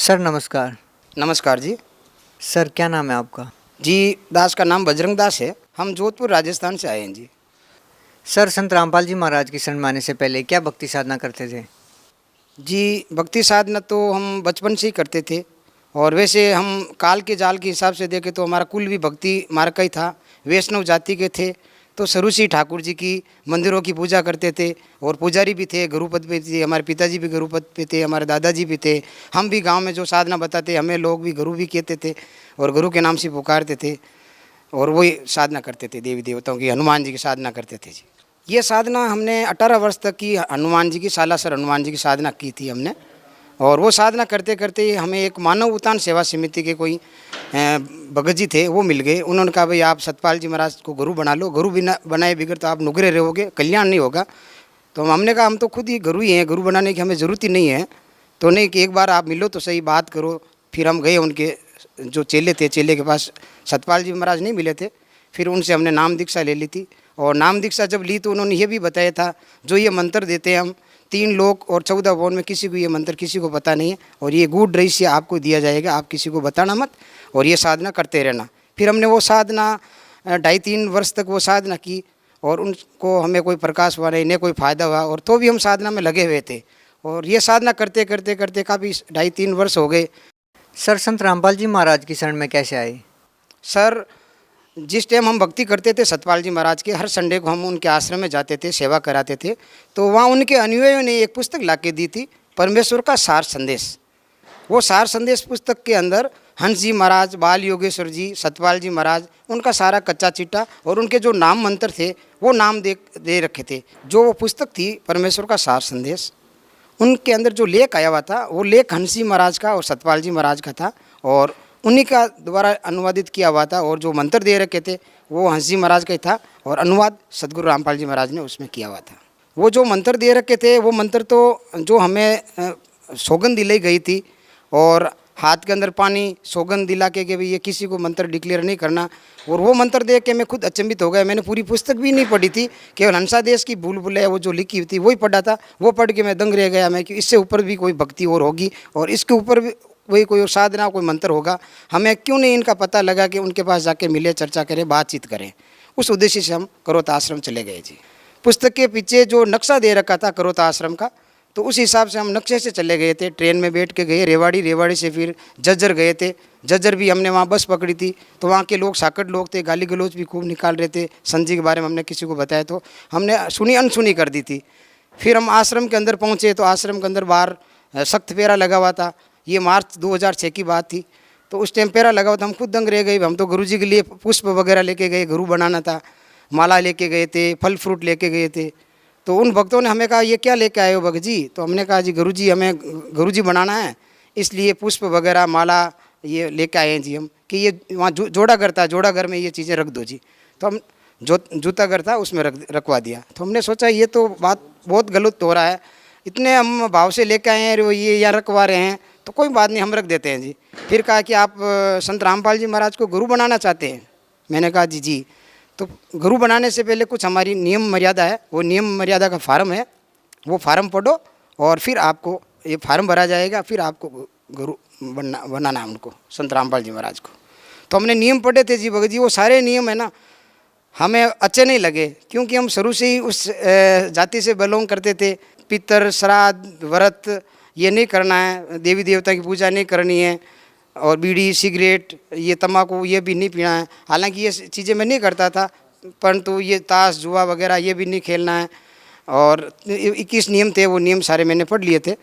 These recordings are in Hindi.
सर नमस्कार। नमस्कार जी। सर क्या नाम है आपका? जी, दास का नाम बजरंग दास है। हम जोधपुर राजस्थान से आए हैं जी। सर संत रामपाल जी महाराज की शरण में आने से पहले क्या भक्ति साधना करते थे? जी, भक्ति साधना तो हम बचपन से ही करते थे और वैसे हम काल के जाल के हिसाब से देखें तो हमारा कुल भी भक्ति मार्ग का ही था। वैष्णव जाति के थे तो शुरू से ही ठाकुर जी की मंदिरों की पूजा करते थे और पुजारी भी थे, गुरुपद पे थे। हमारे पिताजी भी गुरुपद पे थे, हमारे दादाजी भी थे। हम भी गांव में जो साधना बताते हमें लोग भी गुरु भी कहते थे और गुरु के नाम से पुकारते थे और वही साधना करते थे। देवी देवताओं की, हनुमान जी की साधना करते थे जी। ये साधना हमने 18 वर्ष तक की, हनुमान जी की, सालासर हनुमान जी की साधना की थी हमने। और वो साधना करते करते हमें एक मानव उतान सेवा समिति के कोई भगत जी थे, वो मिल गए। उन्होंने कहा भाई आप सतपाल जी महाराज को गुरु बना लो, गुरु बिना बनाए बिगड़ तो आप नुगरे रहोगे, कल्याण नहीं होगा। तो हमने कहा हम तो खुद ही गुरु ही हैं, गुरु बनाने की हमें ज़रूरत ही नहीं है। तो नहीं कि एक बार आप मिलो तो सही, बात करो। फिर हम गए, उनके जो चेले थे, चेले के पास सतपाल जी महाराज नहीं मिले थे। फिर उनसे हमने नाम दीक्षा ले ली थी और नाम दीक्षा जब ली तो उन्होंने ये भी बताया था जो ये मंत्र देते हैं हम 3 लोक और 14 भुवन में किसी को ये मंत्र किसी को पता नहीं है और ये गूढ़ रहस्य आपको दिया जाएगा, आप किसी को बताना मत और ये साधना करते रहना। फिर हमने वो साधना 2.5-3 वर्ष तक वो साधना की और उनको हमें कोई प्रकाश हुआ नहीं, कोई फ़ायदा हुआ और तो भी हम साधना में लगे हुए थे और ये साधना करते करते करते काफ़ी 2.5-3 वर्ष हो गए। सर संत रामपाल जी महाराज की शरण में कैसे आए? सर जिस टाइम हम भक्ति करते थे सतपाल जी महाराज के, हर संडे को हम उनके आश्रम में जाते थे, सेवा कराते थे। तो वहाँ उनके अनुयायियों ने एक पुस्तक ला के दी थी, परमेश्वर का सार संदेश। वो सार संदेश पुस्तक के अंदर हंस जी महाराज, बाल योगेश्वर जी, सतपाल जी महाराज, उनका सारा कच्चा चिट्ठा और उनके जो नाम मंत्र थे वो नाम दे रखे थे। जो वो पुस्तक थी परमेश्वर का सार संदेश, उनके अंदर जो लेख आया हुआ था वो लेख हंस जी महाराज का और सतपाल जी महाराज का था और उन्हीं का द्वारा अनुवादित किया हुआ था और जो मंत्र दे रखे थे वो हंस जी महाराज का ही था और अनुवाद सदगुरु रामपाल जी महाराज ने उसमें किया हुआ था। वो जो मंत्र दे रखे थे वो मंत्र तो जो हमें सौगंध दिलाई गई थी और हाथ के अंदर पानी सौगंध दिला के भाई ये किसी को मंत्र डिक्लेयर नहीं करना। और वो मंत्र देख के मैं खुद अचंभित हो गया। मैंने पूरी पुस्तक भी नहीं पढ़ी थी, केवल हंसा देश की भूल भुलैया वो जो लिखी थी वही पढ़ा था। वो पढ़ के मैं दंग रह गया मैं कि इससे ऊपर भी कोई भक्ति और होगी और इसके ऊपर भी वही कोई साधना कोई मंत्र होगा। हमें क्यों नहीं इनका पता लगा कि उनके पास जाके मिले, चर्चा करें, बातचीत करें। उस उद्देश्य से हम करोता आश्रम चले गए जी। पुस्तक के पीछे जो नक्शा दे रखा था करोता आश्रम का, तो उस हिसाब से हम नक्शे से चले गए थे। ट्रेन में बैठ के गए रेवाड़ी, रेवाड़ी से फिर जज्जर गए थे। जज्जर भी हमने वहाँ बस पकड़ी थी तो वहाँ के लोग साकट लोग थे, गाली गलौज भी खूब निकाल रहे थे। संत जी के बारे में हमने किसी को बताया तो हमने सुनी अनसुनी कर दी थी। फिर हम आश्रम के अंदर पहुँचे तो आश्रम के अंदर बाहर सख्त पेरा लगा हुआ था। ये मार्च 2006 की बात थी। तो उस टाइम पेरा लगा हुआ था, हम खुद दंग रह गए। हम तो गुरुजी के लिए पुष्प वगैरह लेके गए, गुरु बनाना था, माला लेके गए थे, फल फ्रूट लेके गए थे। तो उन भक्तों ने हमें कहा ये क्या लेके आए हो भगत जी? तो हमने कहा जी गुरुजी हमें गुरुजी बनाना है इसलिए पुष्प वगैरह माला ये लेके आए हैं जी हम, कि ये वहाँ जोड़ा घर था, जोड़ा घर में ये चीज़ें रख दो जी। तो हम जूता घर था उसमें रखवा दिया। तो हमने सोचा ये तो बात बहुत गलत हो रहा है, इतने हम भाव से लेके आए हैं, ये यहाँ रखवा रहे हैं, तो कोई बात नहीं हम रख देते हैं जी। फिर कहा कि आप संत रामपाल जी महाराज को गुरु बनाना चाहते हैं? मैंने कहा जी जी। तो गुरु बनाने से पहले कुछ हमारी नियम मर्यादा है, वो नियम मर्यादा का फार्म है, वो फार्म पढ़ो और फिर आपको ये फार्म भरा जाएगा, फिर आपको गुरु बनाना है उनको, संत रामपाल जी महाराज को। तो हमने नियम पढ़े थे जी भगत जी। वो सारे नियम है ना हमें अच्छे नहीं लगे क्योंकि हम शुरू से ही उस जाति से बिलोंग करते थे। पितर श्राद्ध व्रत ये नहीं करना है, देवी देवता की पूजा नहीं करनी है और बीड़ी सिगरेट ये तम्बाकू ये भी नहीं पीना है। हालांकि ये चीज़ें मैं नहीं करता था, परंतु ये ताश जुआ वगैरह ये भी नहीं खेलना है। और 21 नियम थे, वो नियम सारे मैंने पढ़ लिए थे।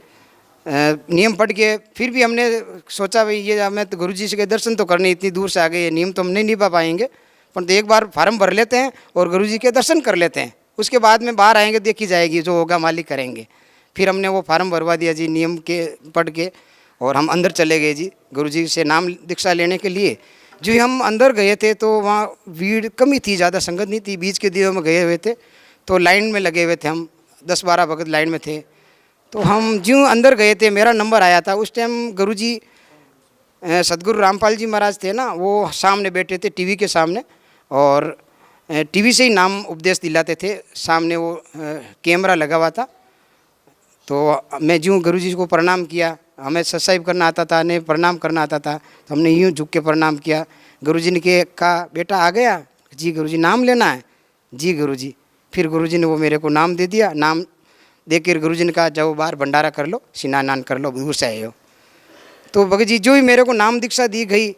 नियम पढ़ के फिर भी हमने सोचा भाई ये हमें तो गुरुजी से के दर्शन तो करने, इतनी दूर से आ गए, ये नियम तो हम नहीं निभा पाएंगे, परंतु एक बार फार्म भर लेते हैं और गुरुजी के दर्शन कर लेते हैं, उसके बाद में बाहर आएंगे देखी जाएगी, जो होगा मालिक करेंगे। फिर हमने वो फार्म भरवा दिया जी नियम के पढ़ के और हम अंदर चले गए जी गुरुजी से नाम दीक्षा लेने के लिए। जो हम अंदर गए थे तो वहाँ भीड़ कम ही थी, ज़्यादा संगत नहीं थी। बीच के दिनों में गए हुए थे तो लाइन में लगे हुए थे, हम 10-12 भगत लाइन में थे। तो हम ज्यों अंदर गए थे मेरा नंबर आया था। उस टाइम गुरुजी सदगुरु रामपाल जी महाराज थे ना, वो सामने बैठे थे टीवी के सामने और टीवी से ही नाम उपदेश दिलाते थे। सामने वो कैमरा लगा हुआ था। तो मैं ज्यों गुरुजी को प्रणाम किया हमें सत्साहिब करना आता था, नहीं प्रणाम करना आता था, तो हमने यूँ झुक के प्रणाम किया। गुरुजी ने कहा बेटा आ गया? जी गुरुजी। नाम लेना है? जी गुरुजी। फिर गुरुजी ने वो मेरे को नाम दे दिया। नाम दे कर गुरुजी ने कहा जाओ बाहर भंडारा कर लो, स्नान कर लो, दूर से आए हो। तो भगत जी जो ही मेरे को नाम दीक्षा दी गई,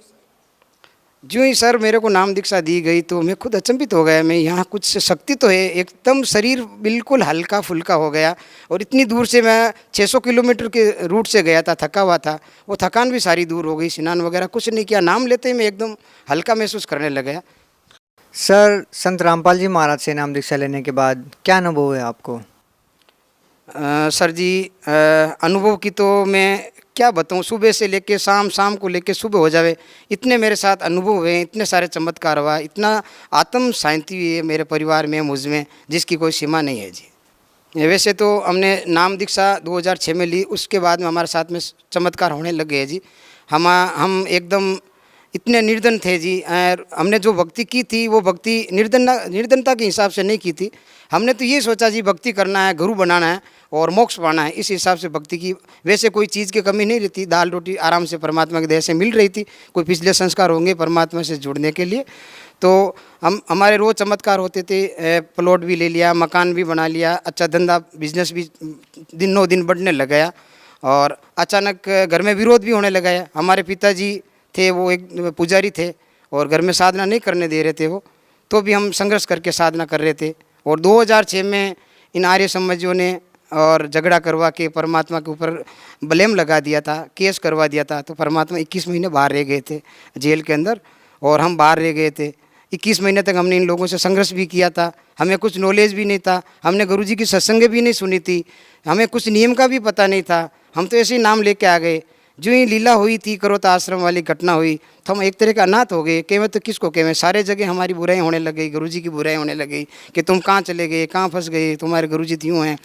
जो ही सर मेरे को नाम दीक्षा दी गई, तो मैं खुद अचंभित हो गया। मैं यहाँ कुछ शक्ति तो है, एकदम शरीर बिल्कुल हल्का फुल्का हो गया। और इतनी दूर से मैं 600 किलोमीटर के रूट से गया था, थका हुआ था, वो थकान भी सारी दूर हो गई। स्नान वगैरह कुछ नहीं किया, नाम लेते ही मैं एकदम हल्का महसूस करने लग गया। सर, संत रामपाल जी महाराज से नाम दीक्षा लेने के बाद क्या अनुभव है आपको? सर जी अनुभव की तो मैं क्या बताऊँ, सुबह से लेके शाम, शाम को लेके सुबह हो जावे, इतने मेरे साथ अनुभव हुए, इतने सारे चमत्कार हुआ, इतना आत्म शांति हुई है मेरे परिवार में, मुझ में, जिसकी कोई सीमा नहीं है जी। वैसे तो हमने नाम दीक्षा 2006 में ली, उसके बाद में हमारे साथ में चमत्कार होने लग गए जी। हम एकदम इतने निर्धन थे जी। और हमने जो भक्ति की थी वो भक्ति निर्धनता के हिसाब से नहीं की थी। हमने तो ये सोचा जी भक्ति करना है, गुरु बनाना है और मोक्ष पाना है, इस हिसाब से भक्ति की। वैसे कोई चीज़ की कमी नहीं रहती, दाल रोटी आराम से परमात्मा के दया से मिल रही थी। कोई पिछले संस्कार होंगे परमात्मा से जुड़ने के लिए, तो हमारे रोज़ चमत्कार होते थे। प्लॉट भी ले लिया, मकान भी बना लिया, अच्छा धंधा बिजनेस भी दिनों दिन बढ़ने लग गया। और अचानक घर में विरोध भी होने लगा है। हमारे पिताजी थे वो एक पुजारी थे और घर में साधना नहीं करने दे रहे थे वो, तो भी हम संघर्ष करके साधना कर रहे थे। और 2006 में इन आर्य समाजियों ने और झगड़ा करवा के परमात्मा के ऊपर ब्लेम लगा दिया था, केस करवा दिया था। तो परमात्मा 21 महीने बाहर रह गए थे जेल के अंदर, और हम बाहर रह गए थे। 21 महीने तक हमने इन लोगों से संघर्ष भी किया था। हमें कुछ नॉलेज भी नहीं था, हमने गुरुजी की सत्संग भी नहीं सुनी थी, हमें कुछ नियम का भी पता नहीं था। हम तो ऐसे ही नाम लेके आ गए। जो ही लीला हुई थी, करोता आश्रम वाली घटना हुई, तो हम एक तरह का अनाथ हो गए। कहवे तो किसको कहवे, सारे जगह हमारी बुराई होने लग गई, गुरुजी की बुराई होने लग गई कि तुम कहाँ चले गए, कहाँ फंस गए, तुम्हारे गुरुजी तो यूँ हैं।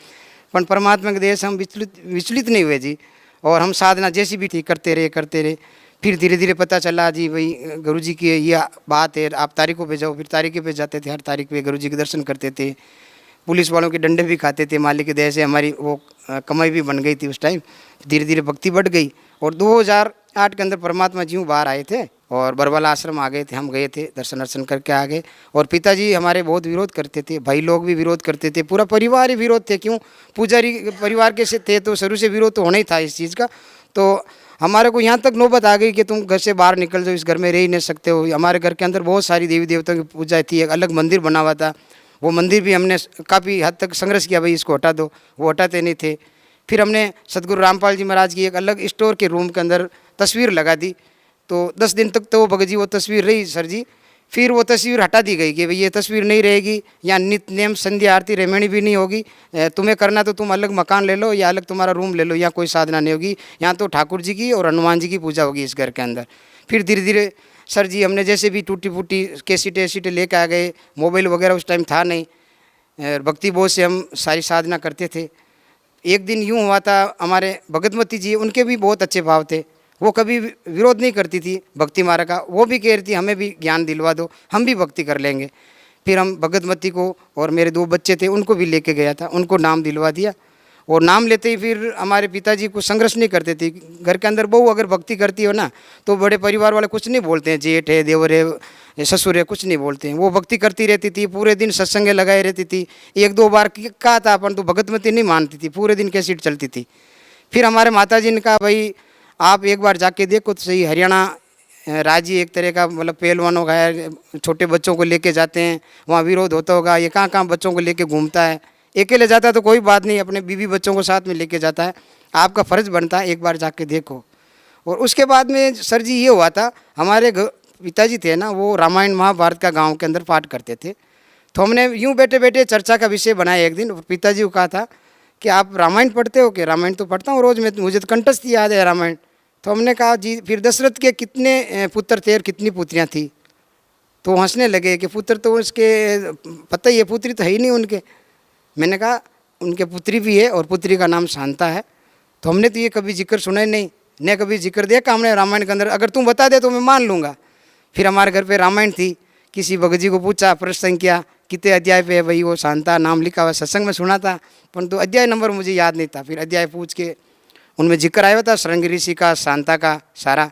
पर परमात्मा के दया से हम विचलित नहीं हुए जी। और हम साधना जैसी भी थी करते रहे। फिर धीरे धीरे पता चला जी भाई गुरुजी की ये बात है, आप तारीखों पे जाओ। फिर तारीखों पे जाते थे, हर तारीख पे गुरुजी के दर्शन करते थे। पुलिस वालों के डंडे भी खाते थे। मालिक की दया से हमारी वो कमाई भी बन गई थी उस टाइम। धीरे धीरे भक्ति बढ़ गई। और 2008 के अंदर परमात्मा जी बाहर आए थे और बरवाला आश्रम आ गए थे। हम गए थे, दर्शन वर्शन करके आ गए। और पिताजी हमारे बहुत विरोध करते थे, भाई लोग भी विरोध करते थे, पूरा परिवार ही विरोध थे। क्यों, पुजारी परिवार के से थे तो शुरू से विरोध तो होना ही था इस चीज़ का। तो हमारे को यहाँ तक नौबत आ गई कि तुम घर से बाहर निकल जाओ, इस घर में रह ही नहीं सकते हो। हमारे घर के अंदर बहुत सारी देवी देवताओं की पूजा थी, एक अलग मंदिर बना हुआ था। वो मंदिर भी हमने काफ़ी हद तक संघर्ष किया, भाई इसको हटा दो, वो हटाते नहीं थे। फिर हमने सदगुरु रामपाल जी महाराज की एक अलग स्टोर के रूम के अंदर तस्वीर लगा दी। तो 10 दिन तक तो वो भगत जी वो तस्वीर रही सर जी। फिर वो तस्वीर हटा दी गई कि भाई ये तस्वीर नहीं रहेगी, यहाँ नित्य नेम संध्या आरती रेमणी भी नहीं होगी। तुम्हें करना तो तुम अलग मकान ले लो या अलग तुम्हारा रूम ले लो, यहाँ कोई साधना नहीं होगी। यहाँ तो ठाकुर जी की और हनुमान जी की पूजा होगी इस घर के अंदर। फिर धीरे धीरे सर जी हमने जैसे भी टूटी फूटी कैसेटें लेके आ गए। मोबाइल वगैरह उस टाइम था नहीं, भक्ति बोध से हम सारी साधना करते थे। एक दिन यूँ हुआ था, हमारे भगतमती जी, उनके भी बहुत अच्छे भाव थे। वो कभी विरोध नहीं करती थी भक्ति मार्ग का। वो भी कह रही थी हमें भी ज्ञान दिलवा दो, हम भी भक्ति कर लेंगे। फिर हम भगतमती को और मेरे 2 बच्चे थे उनको भी लेके गया था, उनको नाम दिलवा दिया। और नाम लेते ही फिर हमारे पिताजी को संघर्ष नहीं करते थे। घर के अंदर बहू अगर भक्ति करती हो ना, तो बड़े परिवार वाले कुछ नहीं बोलते हैं, जेठ है, देवर है, ससुर है, कुछ नहीं बोलते हैं। वो भक्ति करती रहती थी, पूरे दिन सत्संग लगाए रहती थी। 1-2 बार कहा था अपन, तो भगतमती नहीं मानती थी, पूरे दिन कैसेट चलती थी। फिर हमारे माताजी ने कहा भाई आप एक बार जाके देखो तो सही। हरियाणा राज्य एक तरह का मतलब पहलवानों का है, छोटे बच्चों को लेके जाते हैं, वहाँ विरोध होता होगा। ये कहाँ कहाँ बच्चों को लेके घूमता है, अकेले जाता है तो कोई बात नहीं, अपने बीवी बच्चों को साथ में लेके जाता है। आपका फ़र्ज़ बनता है एक बार जाके देखो। और उसके बाद में सर जी ये हुआ था, हमारे पिताजी थे ना, वो रामायण महाभारत का गाँव के अंदर पाठ करते थे। तो हमने यूँ बैठे बैठे चर्चा का विषय बनाया एक दिन। पिताजी को कहा था कि आप रामायण पढ़ते हो? कि रामायण तो पढ़ता हूँ रोज़ में, मुझे तो कंठस्थ याद है रामायण। तो हमने कहा जी फिर दशरथ के कितने पुत्र थे और कितनी पुत्रियाँ थी? तो हंसने लगे कि पुत्र तो उसके पता ही है, पुत्री तो है ही नहीं उनके। मैंने कहा उनके पुत्री भी है और पुत्री का नाम शांता है। तो हमने तो ये कभी जिक्र सुना ही नहीं, न कभी जिक्र देखा हमने रामायण के अंदर। अगर तुम बता दे तो मैं मान लूँगा। फिर हमारे घर पे रामायण थी, किसी भगत जी को पूछा, प्रश्न किया कितने अध्याय पे है भाई, वो शांता नाम लिखा हुआ, सत्संग में सुना था परंतु अध्याय नंबर मुझे याद नहीं था। फिर अध्याय पूछ के उनमें जिक्र आया था श्रृंग ऋषि का, शांता का सारा।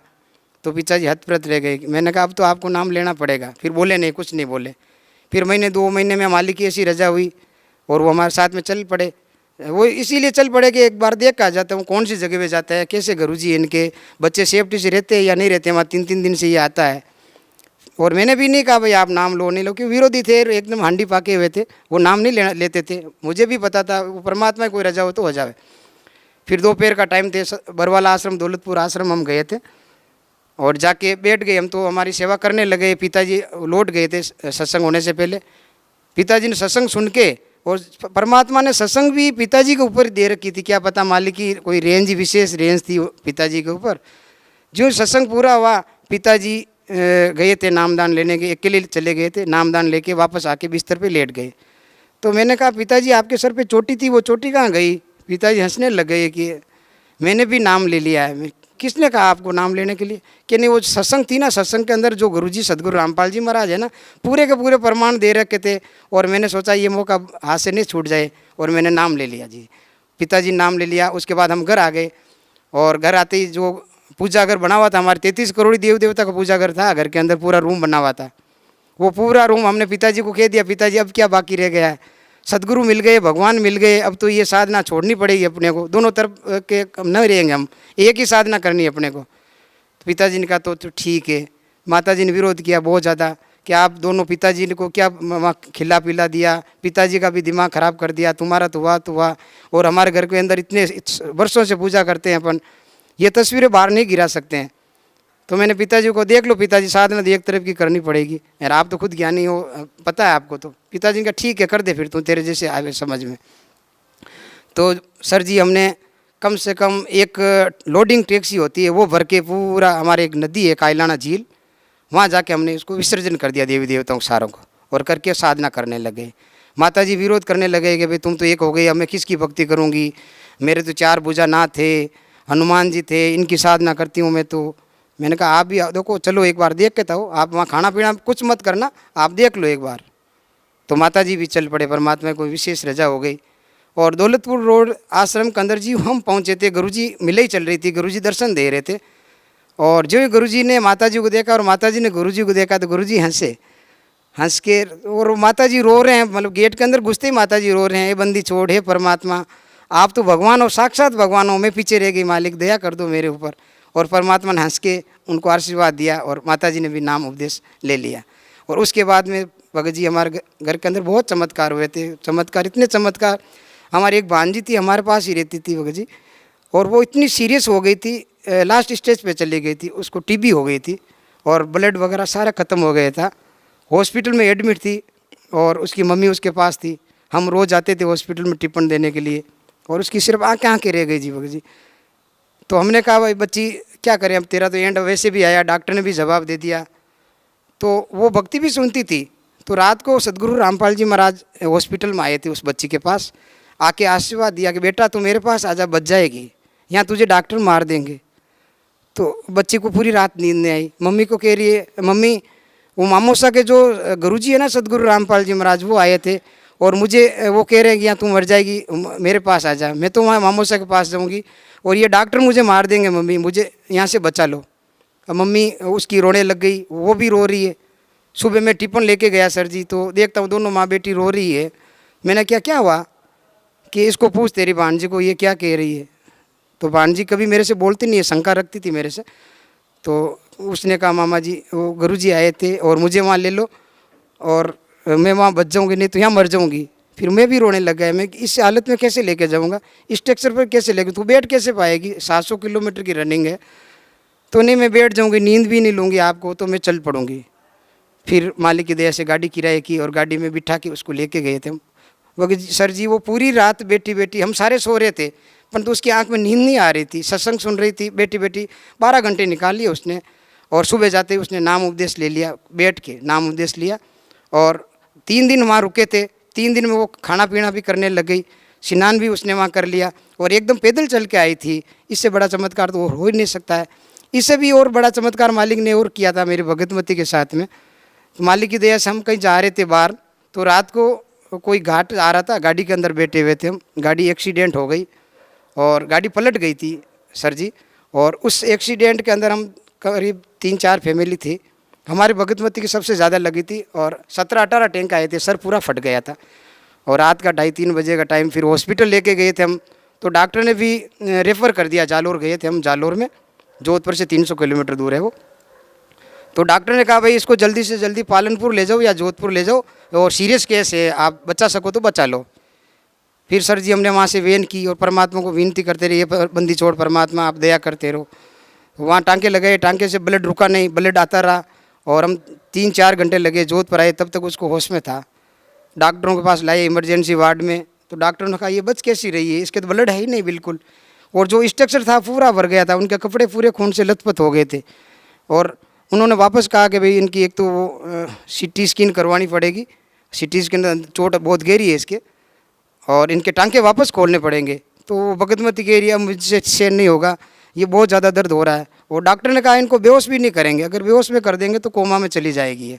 तो पिताजी हतप्रत रह गए। मैंने कहा अब तो आपको नाम लेना पड़ेगा। फिर बोले नहीं, कुछ नहीं बोले। फिर महीने 2 महीने में मालिक की ऐसी रजा हुई और वो हमारे साथ में चल पड़े। वो इसीलिए चल पड़े कि एक बार देख कर जाता हूँ कौन सी जगह पे जाता है, कैसे गुरुजी इनके बच्चे सेफ्टी से रहते हैं या नहीं रहते। वहाँ 3-3 दिन से ये आता है। और मैंने भी नहीं कहा भाई आप नाम लो नहीं लो, क्योंकि विरोधी थे, एकदम हांडी पाके हुए थे, वो नाम नहीं लेते थे। मुझे भी पता था वो परमात्मा की कोई रजा हो तो हो जाए। फिर दोपहर का टाइम थे, बरवाला आश्रम, दौलतपुर आश्रम हम गए थे और जाके बैठ गए हम। तो हमारी सेवा करने लगे। पिताजी लौट गए थे सत्संग होने से पहले। पिताजी ने सत्संग सुन के, और परमात्मा ने सत्संग भी पिताजी के ऊपर दे रखी थी, क्या पता मालिक की कोई रेंज, विशेष रेंज थी पिताजी के ऊपर। जो सत्संग पूरा हुआ, पिताजी गए थे नामदान लेने के, अकेले चले गए थे। नामदान लेके वापस आके बिस्तर पे लेट गए। तो मैंने कहा पिताजी आपके सर पे चोटी थी, वो चोटी कहाँ गई? पिताजी हंसने लग गए कि मैंने भी नाम ले लिया है। किसने कहा आपको नाम लेने के लिए? कि नहीं, वो सत्संग थी ना, सत्संग के अंदर जो गुरुजी सदगुरु रामपाल जी महाराज है ना, पूरे के पूरे प्रमाण दे रखे थे। और मैंने सोचा ये मौका हाथ से नहीं छूट जाए, और मैंने नाम ले लिया जी। पिताजी नाम ले लिया। उसके बाद हम घर आ गए, और घर आते ही जो पूजा घर बना हुआ था, हमारे 33 करोड़ देव देवता का पूजा घर था, घर के अंदर पूरा रूम बना हुआ था। वो पूरा रूम हमने पिताजी को कह दिया, पिताजी अब क्या बाकी रह गया है? सदगुरु मिल गए, भगवान मिल गए, अब तो ये साधना छोड़नी पड़ेगी अपने को। दोनों तरफ के न रहेंगे हम, एक ही साधना करनी है अपने को। तो पिताजी ने कहा तो ठीक है। माताजी ने विरोध किया बहुत ज़्यादा कि आप दोनों, पिताजी को क्या खिला पिला दिया, पिताजी का भी दिमाग ख़राब कर दिया, तुम्हारा तो हुआ। और हमारे घर के अंदर इतने वर्षों से पूजा करते हैं अपन, ये तस्वीरें बाहर नहीं गिरा सकते हैं। तो मैंने पिताजी को, देख लो पिताजी, साधना तो एक तरफ की करनी पड़ेगी यार, आप तो खुद ज्ञानी हो, पता है आपको। तो पिताजी ने कहा ठीक है कर दे फिर, तू तेरे जैसे आवे समझ में। तो सर जी हमने कम से कम एक लोडिंग टैक्सी होती है वो भर के, पूरा हमारे एक नदी है कायलाना झील, वहाँ जाके हमने उसको विसर्जन कर दिया देवी देवताओं सारों को, और करके साधना करने लगे। माताजी विरोध करने लगे कि भाई तुम तो एक हो गई, अब मैं किसकी भक्ति करूँगी? मेरे तो 4 भुजा नाथ थे, हनुमान जी थे, इनकी साधना करती हूँ मैं तो। मैंने कहा आप भी देखो, चलो एक बार देख के तो, आप वहाँ खाना पीना कुछ मत करना, आप देख लो एक बार। तो माताजी भी चल पड़े, परमात्मा को विशेष रजा हो गई। और दौलतपुर रोड आश्रम के अंदर जी हम पहुँचे थे, गुरुजी मिले ही चल रही थी, गुरुजी दर्शन दे रहे थे। और जो गुरुजी ने माताजी को देखा और माताजी ने गुरुजी को देखा, तो गुरुजी हंस के, और माताजी रो रहे हैं, मतलब गेट के अंदर घुसते ही माताजी रो रहे हैं, ये बंदी छोड़, हे परमात्मा आप तो भगवान हो, साक्षात भगवान हो, मैं पीछे रह गई, मालिक दया कर दो मेरे ऊपर। और परमात्मा ने हंस के उनको आशीर्वाद दिया, और माताजी ने भी नाम उपदेश ले लिया। और उसके बाद में भगत जी हमारे घर के अंदर बहुत चमत्कार हुए थे। चमत्कार, इतने चमत्कार, हमारी एक भांजी थी हमारे पास ही रहती थी भगत जी, और वो इतनी सीरियस हो गई थी, लास्ट स्टेज पे चली गई थी, उसको टीबी हो गई थी, और ब्लड वगैरह सारा ख़त्म हो गया था। हॉस्पिटल में एडमिट थी, और उसकी मम्मी उसके पास थी। हम रोज़ जाते थे हॉस्पिटल में टिप्पण देने के लिए, और उसकी सिर्फ आँखें रह गई जी भगत जी। तो हमने कहा भाई बच्ची क्या करें, अब तेरा तो एंड वैसे भी आया, डॉक्टर ने भी जवाब दे दिया। तो वो भक्ति भी सुनती थी। तो रात को सदगुरु रामपाल जी महाराज हॉस्पिटल में आए थे उस बच्ची के पास, आके आशीर्वाद दिया कि बेटा तू मेरे पास आजा, बच जाएगी, यहाँ तुझे डॉक्टर मार देंगे। तो बच्ची को पूरी रात नींद नहीं आई। मम्मी को कह रही है, मम्मी वो मामोसा के जो गुरुजी है ना सदगुरु रामपाल जी महाराज, वो आए थे, और मुझे वो कह रहे हैं कि यहाँ तू मर जाएगी, मेरे पास आ जा। मैं तो वहाँ मामोसा के पास जाऊँगी, और ये डॉक्टर मुझे मार देंगे, मम्मी मुझे यहाँ से बचा लो। अब मम्मी उसकी रोने लग गई, वो भी रो रही है। सुबह मैं टिफ़िन लेके गया सर जी, तो देखता हूँ दोनों माँ बेटी रो रही है। मैंने क्या हुआ? कि इसको पूछ तेरी भांजी को ये क्या कह रही है। तो भांजी कभी मेरे से बोलती नहीं है, शंका रखती थी मेरे से। तो उसने कहा मामा जी वो गुरुजी आए थे और मुझे वहाँ ले लो, और मैं वहाँ बच जाऊँगी, नहीं तो यहाँ मर जाऊँगी। फिर मैं भी रोने लग गया, मैं इस हालत में कैसे लेके जाऊँगा, स्ट्रक्चर पर कैसे लेके, तू बैठ कैसे पाएगी, 700 किलोमीटर की रनिंग है। तो नहीं मैं बैठ जाऊँगी, नींद भी नहीं लूँगी आपको, तो मैं चल पड़ूँगी। फिर मालिक की दया से गाड़ी किराए की, और गाड़ी में बिठा के उसको लेके गए थे हम। वो सर जी वो पूरी रात बेटी बेटी, हम सारे सो रहे थे, परंतु उसकी आंख में नींद नहीं आ रही थी, सत्संग सुन रही थी, बेटी बेटी 12 घंटे निकाल लिए उसने। और सुबह जाते ही उसने नाम उपदेश ले लिया, बैठ के नाम उपदेश लिया। और 3 दिन वहाँ रुके थे, 3 दिन में वो खाना पीना भी करने लग गई, स्नान भी उसने वहाँ कर लिया, और एकदम पैदल चल के आई थी। इससे बड़ा चमत्कार तो और हो ही नहीं सकता है। इससे भी और बड़ा चमत्कार मालिक ने और किया था मेरी भगतमती के साथ में। तो मालिक की दया से हम कहीं जा रहे थे बाहर, तो रात को कोई घाट आ रहा था, गाड़ी के अंदर बैठे हुए थे हम, गाड़ी एक्सीडेंट हो गई और गाड़ी पलट गई थी। सर जी। और उस एक्सीडेंट के अंदर हम करीब 3-4 फैमिली थी। हमारी भगतमती की सबसे ज़्यादा लगी थी और 17-18 टैंक आए थे। सर पूरा फट गया था और रात का 2:30-3 बजे का टाइम। फिर हॉस्पिटल लेके गए थे हम, तो डॉक्टर ने भी रेफ़र कर दिया। जालोर गए थे हम, जालोर में, जोधपुर से 300 किलोमीटर दूर है वो। तो डॉक्टर ने कहा भाई इसको जल्दी से जल्दी पालनपुर ले जाओ या जोधपुर ले जाओ, और सीरियस केस है, आप बचा सको तो बचा लो। फिर सर जी हमने वहाँ से वेन की और परमात्मा को विनती करते रहे, ये बंदी छोड़ परमात्मा, आप दया करते रहो। वहाँ टांके लगाए, टांके से ब्लड रुका नहीं, ब्लड आता रहा और हम 3-4 घंटे लगे, जोधपुर आए, तब तक उसको होश में था। डॉक्टरों के पास लाए इमरजेंसी वार्ड में, तो डॉक्टरों ने कहा ये बच कैसी रही है, इसके तो ब्लड है ही नहीं बिल्कुल। और जो स्ट्रक्चर था पूरा भर गया था, उनके कपड़े पूरे खून से लथपथ हो गए थे। और उन्होंने वापस कहा कि भाई इनकी एक तो वो CT स्कैन करवानी पड़ेगी, CT स्कैन, चोट बहुत गहरी है इसके, और इनके टांके वापस खोलने पड़ेंगे। तो भगतमती कह रही है मुझसे सहन नहीं होगा, ये बहुत ज़्यादा दर्द हो रहा है। और डॉक्टर ने कहा इनको बेहोश भी नहीं करेंगे, अगर बेहोश में कर देंगे तो कोमा में चली जाएगी ये।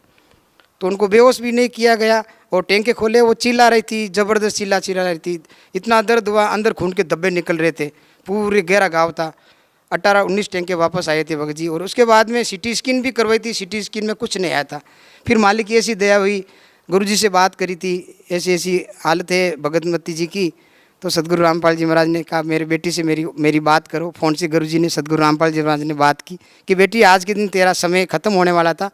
तो उनको बेहोश भी नहीं किया गया और टैंके खोले, वो चिल्ला रही थी, ज़बरदस्त चिल्ला रही थी, इतना दर्द हुआ, अंदर खून के धब्बे निकल रहे थे, पूरे गहरा घाव था। 18-19 टैंके वापस आए थे भगत जी। और उसके बाद में CT स्कैन भी करवाई थी, CT स्कैन में कुछ नहीं आया था। फिर मालिक की ऐसी दया हुई, गुरुजी से बात करी थी, ऐसी ऐसी हालत है भगतमती जी की। तो सदगुरु रामपाल जी महाराज ने कहा मेरी बेटी से मेरी बात करो। फ़ोन से गुरुजी ने सदगुरु रामपाल जी महाराज ने बात की कि बेटी आज के दिन तेरा समय ख़त्म होने वाला था,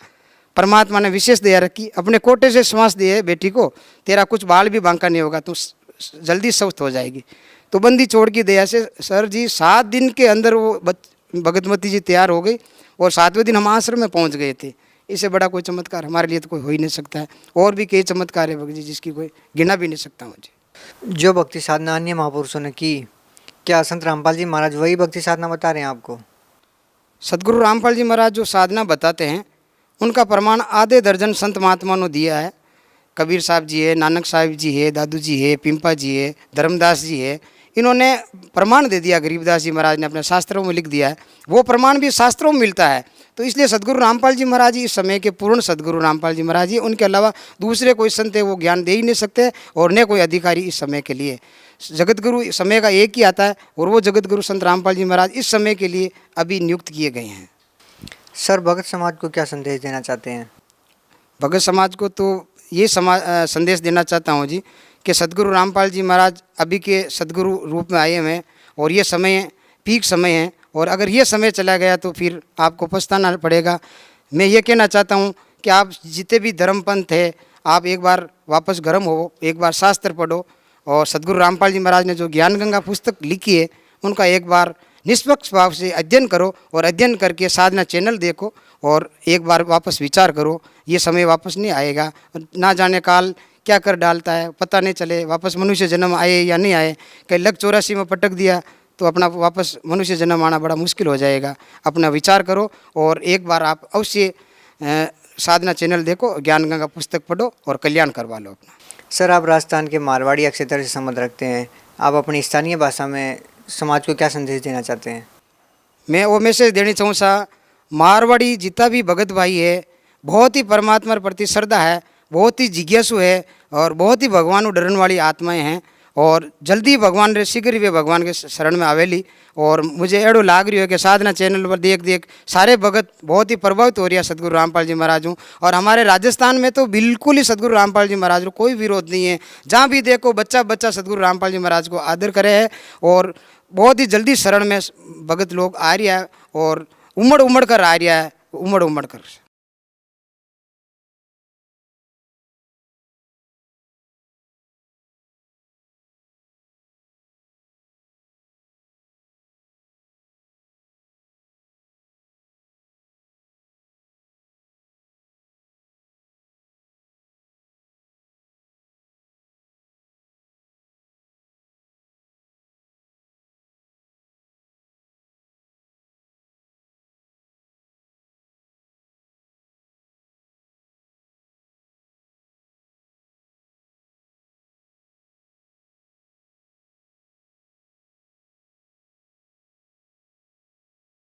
परमात्मा ने विशेष दया रखी, अपने कोटे से श्वास दिए बेटी को, तेरा कुछ बाल भी बांका नहीं होगा, तू जल्दी स्वस्थ हो जाएगी। तो बंदी छोड़ की दया से सर जी 7 दिन के अंदर वो भगतमती जी तैयार हो गई और 7वें दिन हम आश्रम में पहुंच गए थे। इससे बड़ा कोई चमत्कार हमारे लिए तो कोई हो ही नहीं सकता है। और भी कई चमत्कार है भगत जी जिसकी कोई गिना भी नहीं सकता मुझे। जो भक्ति साधना अन्य महापुरुषों ने की, क्या संत रामपाल जी महाराज वही भक्ति साधना बता रहे हैं आपको? सदगुरु रामपाल जी महाराज जो साधना बताते हैं उनका प्रमाण आधे दर्जन संत महात्मा ने दिया है। कबीर साहब जी है, नानक साहिब जी है, दादू जी है, पिंपा जी है, धर्मदास जी है, इन्होंने प्रमाण दे दिया। गरीबदास जी महाराज ने अपने शास्त्रों में लिख दिया है, वो प्रमाण भी शास्त्रों में मिलता है। तो इसलिए सदगुरु रामपाल जी महाराज जी इस समय के पूर्ण सदगुरु रामपाल जी महाराज जी, उनके अलावा दूसरे कोई संत है वो ज्ञान दे ही नहीं सकते और न कोई अधिकारी इस समय के लिए। जगत गुरु समय का एक ही आता है और वो जगत गुरु संत रामपाल जी महाराज इस समय के लिए अभी नियुक्त किए गए हैं। सर भगत समाज को क्या संदेश देना चाहते हैं? भगत समाज को तो ये संदेश देना चाहता हूँ जी कि सदगुरु रामपाल जी महाराज अभी के सदगुरु रूप में आए हुए हैं और ये समय पीक समय है, और अगर ये समय चला गया तो फिर आपको पछताना पड़ेगा। मैं ये कहना चाहता हूँ कि आप जितने भी धर्मपंथ है, आप एक बार वापस गर्म हो, एक बार शास्त्र पढ़ो और सदगुरु रामपाल जी महाराज ने जो ज्ञान गंगा पुस्तक लिखी है उनका एक बार निष्पक्ष भाव से अध्ययन करो और अध्ययन करके साधना चैनल देखो और एक बार वापस विचार करो। ये समय वापस नहीं आएगा, ना जाने काल क्या कर डालता है पता नहीं चले, वापस मनुष्य जन्म आए या नहीं आए। कहीं लग 84 में पटक दिया तो अपना वापस मनुष्य जन्म आना बड़ा मुश्किल हो जाएगा। अपना विचार करो और एक बार आप अवश्य साधना चैनल देखो, ज्ञान गंगा पुस्तक पढ़ो और कल्याण करवा लो अपना। सर आप राजस्थान के मारवाड़ी क्षेत्र से संबंध रखते हैं, आप अपनी स्थानीय भाषा में समाज को क्या संदेश देना चाहते हैं? मैं वो मैसेज देना चाहूँ सा, मारवाड़ी जितना भी भगत भाई है बहुत ही परमात्मा के प्रति श्रद्धा है, बहुत ही जिज्ञासु है और बहुत ही भगवान को डरने वाली आत्माएं हैं और जल्दी भगवान रे शीघ्र ही वे भगवान के शरण में आवेली। और मुझे एड़ो लाग रही है कि साधना चैनल पर देख सारे भगत बहुत ही प्रभावित हो रही है सदगुरु रामपाल जी महाराज हूँ। और हमारे राजस्थान में तो बिल्कुल ही सदगुरु रामपाल जी महाराज को कोई विरोध नहीं है, जहाँ भी देखो बच्चा सदगुरु रामपाल जी महाराज को आदर करे है और बहुत ही जल्दी शरण में भगत लोग आ रहा है और उमड़ कर आ रहा है, उमड़ कर।